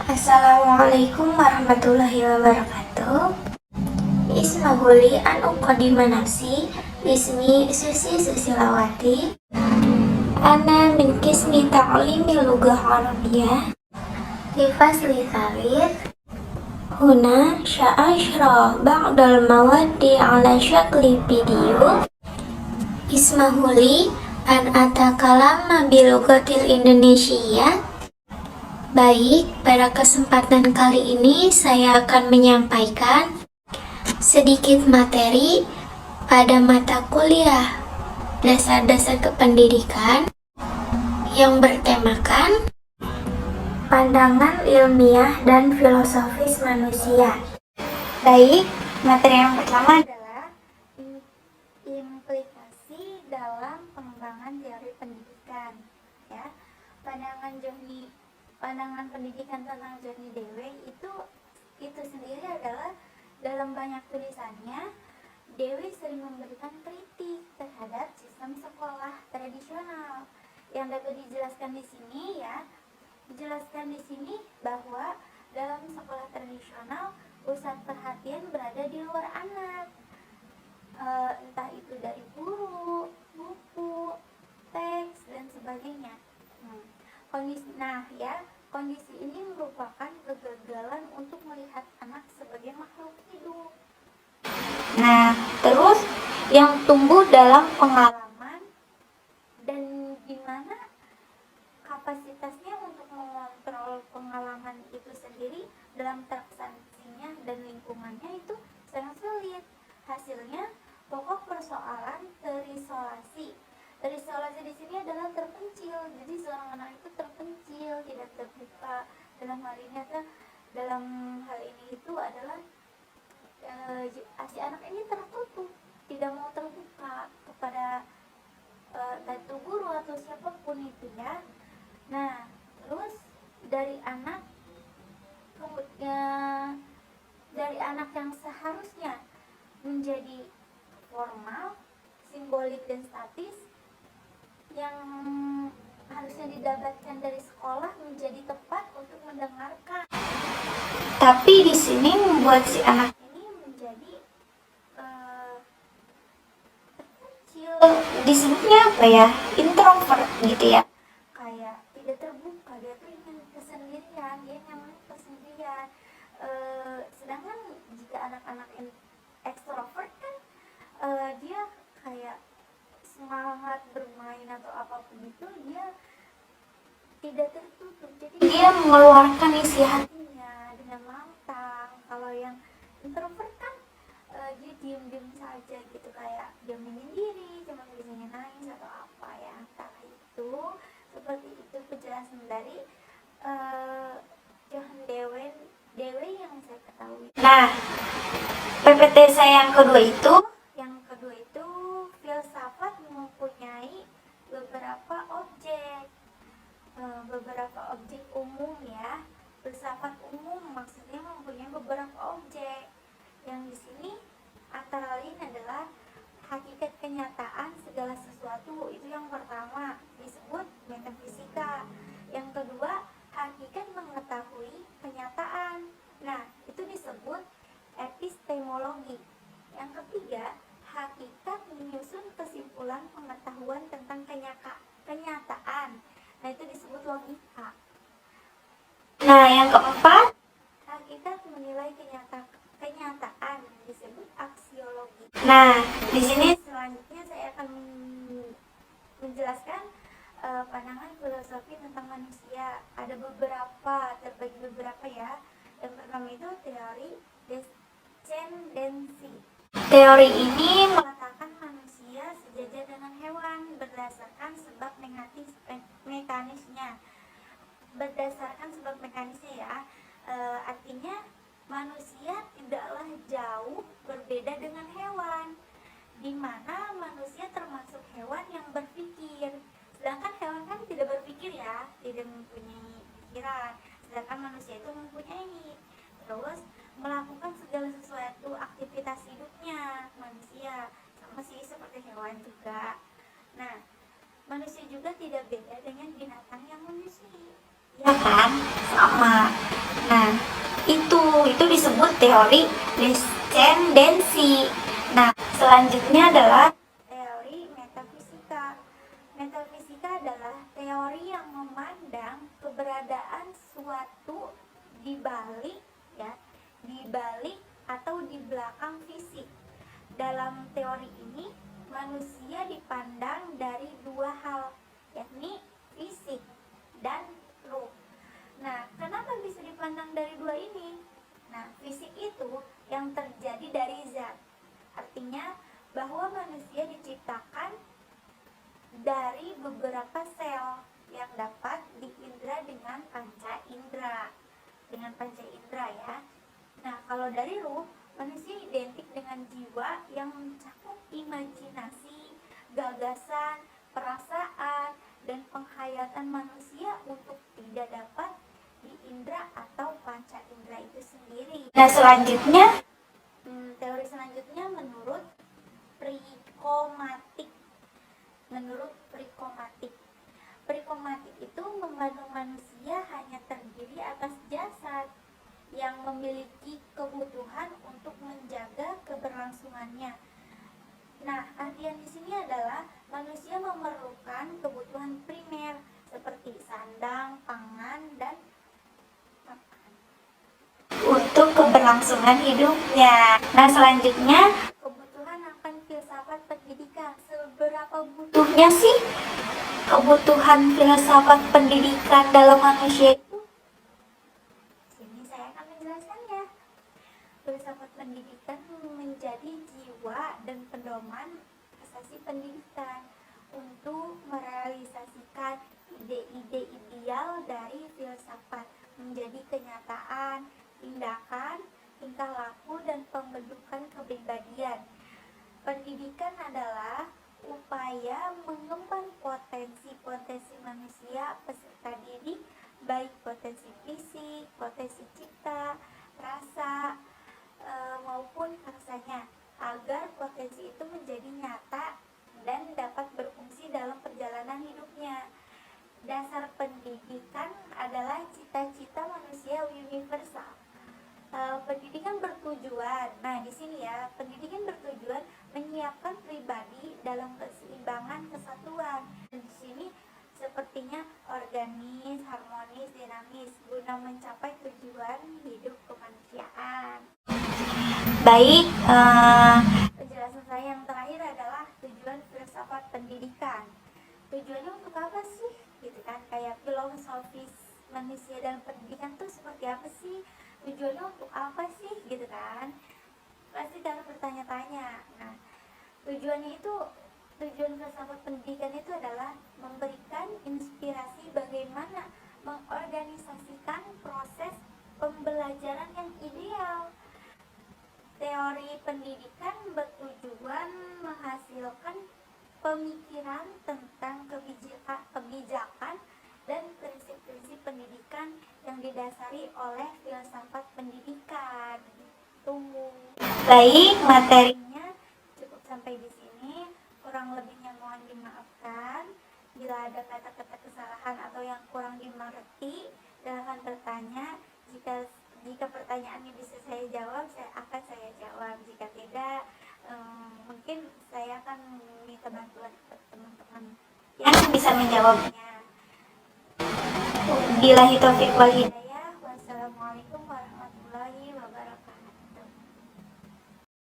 Assalamualaikum warahmatullahi wabarakatuh. Ismahuli an uqadima nafsi Ismi Susi Susilawati. Ana min kismi ta'limi lughah Arabiyah di fasli tsalits. Huna sya'ashra ba'dal mawaddi ala syakli video. Ismahuli an atakalama bilughatil Indonesia. Baik, pada kesempatan kali ini saya akan menyampaikan sedikit materi pada mata kuliah Dasar-dasar Kependidikan yang bertemakan pandangan ilmiah dan filosofis manusia. Baik, materi yang pertama adalah implikasi dalam pengembangan teori pendidikan. Ya, pandangan pendidikan tentang Johnny Dewey itu sendiri adalah dalam banyak tulisannya Dewey sering memberikan kritik terhadap sistem sekolah tradisional. Yang dapat dijelaskan di sini dijelaskan di sini bahwa dalam sekolah tradisional pusat perhatian berada di luar anak, entah itu dari guru, buku, teks dan sebagainya. Kondisi ini merupakan kegagalan untuk melihat anak sebagai makhluk hidup. Terus yang tumbuh dalam pengalaman dan di mana kapasitasnya untuk mengontrol pengalaman itu sendiri dalam transaksinya dan lingkungannya itu sangat sulit. Hasilnya pokok persoalan terisolasi. Terisolasi di sini adalah terpencil. Jadi seorang anak itu terpencil, tidak terbuka. Dalam hal ini itu adalah si anak ini tertutup, tidak mau terbuka kepada itu guru atau siapapun itu ya. Terus dari anak yang seharusnya menjadi formal, simbolik dan statis, yang harusnya didapatkan dari sekolah menjadi tepat untuk mendengarkan. Tapi di sini membuat si anak ini menjadi terkecil. Di sini apa ya? Introvert gitu ya. Kayak tidak terbuka, dia tuh ingin kesendirian, dia nyaman kesendirian. Sedangkan jika anak-anak ekstrovert kan dia kayak semangat bermain atau apapun itu, dia tidak tertutup, jadi dia mengeluarkan isi hatinya dengan lantang. Kalau yang introvert kan dia diam-diam saja gitu, kayak dia menyendiri, cuma bisa nangis atau apa ya, entah itu. Seperti itu penjelasan dari Johann Dewey yang saya ketahui. PPT saya yang kedua itu filsafat mempunyai beberapa objek umum ya. Filsafat umum maksudnya mempunyai beberapa objek yang di sini antara lain adalah hakikat kenyataan segala sesuatu, itu yang pertama disebut metafisika. Yang kedua, hakikat mengetahui kenyataan, itu disebut epistemologi. Yang ketiga, hakikat menyusun kesimpulan pengetahuan tentang kenyataan, itu disebut logika. Yang keempat, hakikat menilai kenyataan disebut aksiologi. Di sini selanjutnya saya akan menjelaskan pandangan filosofi tentang manusia. Ada terbagi beberapa ya. Yang pertama itu teori descendensi. Teori ini mengatakan manusia sejajar dengan hewan berdasarkan sebab mekanisnya. Artinya manusia tidaklah jauh berbeda dengan hewan, di mana manusia termasuk hewan yang berpikir. Sedangkan hewan kan tidak berpikir ya, tidak mempunyai pikiran. Sedangkan manusia itu mempunyai. Terus melakukan segala sesuatu aktivitas hidupnya manusia sama sih seperti hewan juga. Manusia juga tidak beda dengan binatang yang menyusui, ya kan? Sama. Nah, itu disebut teori descendensi. Nah, selanjutnya adalah teori metafisika. Metafisika adalah teori yang memandang keberadaan suatu di balik atau di belakang fisik. Dalam teori ini, manusia dipandang dari dua hal, yakni fisik dan ruh. Nah, kenapa bisa dipandang dari dua ini? Nah, fisik itu yang terjadi dari zat. Artinya bahwa manusia diciptakan dari beberapa sel yang dapat diindra dengan panca indera. Ya. Nah, kalau dari ruh, manusia identik dengan jiwa yang mencakup imajinasi, gagasan, perasaan, dan penghayatan manusia untuk tidak dapat diindra atau panca indera itu sendiri. Nah, selanjutnya, teori selanjutnya menurut prikomatik. Prikomatik itu memandang manusia hanya terdiri atas jasad yang memiliki kebutuhan untuk menjaga keberlangsungannya. Nah, artian di sini adalah manusia memerlukan kebutuhan primer seperti sandang, pangan, dan makan untuk keberlangsungan hidupnya. Nah, selanjutnya kebutuhan akan filsafat pendidikan. Seberapa butuhnya sih kebutuhan filsafat pendidikan dalam manusia itu? Sini saya akan menjelaskannya. Filsafat pendidikan menjadi jiwa dan pedoman asasi pendidikan untuk merealisasikan ide-ide ideal dari filsafat menjadi kenyataan, tindakan, tingkah laku, dan pembentukan kepribadian. Pendidikan adalah upaya mengemban potensi manusia peserta didik, baik potensi fisik, potensi cipta, rasa, maupun rasanya, agar potensi itu menjadi nyata dan dapat berfungsi dalam perjalanan hidupnya. Dasar pendidikan adalah cita-cita manusia universal. Pendidikan bertujuan, nah di sini ya, pendidikan bertujuan menyiapkan pribadi dalam keseimbangan kesatuan. Dan di sini sepertinya organis, harmonis, dinamis guna mencapai tujuan hidup kemanusiaan. Baik, penjelasan saya yang terakhir adalah tujuan filsafat pendidikan. Tujuannya untuk apa sih? Gitu kan, kayak filosofis manusia dalam pendidikan tuh seperti apa sih? Tujuannya untuk apa sih? Gitu kan? Pasti kalian bertanya-tanya. Nah, tujuan filsafat pendidikan itu adalah memberikan inspirasi bagaimana mengorganisasikan proses pembelajaran yang ideal. Teori pendidikan bertujuan menghasilkan pemikiran tentang kebijakan dan prinsip-prinsip pendidikan yang didasari oleh filsafat pendidikan. Baik, materinya cukup sampai di sini. Kurang lebihnya mohon dimaafkan. Bila ada kata-kata kesalahan atau yang kurang dimengerti, silakan bertanya. Jika pertanyaannya bisa saya jawab, akan saya jawab. Jika tidak, mungkin saya akan minta bantuan ke teman-teman yang bisa menjawabnya. Billahi taufiq wal hidayah.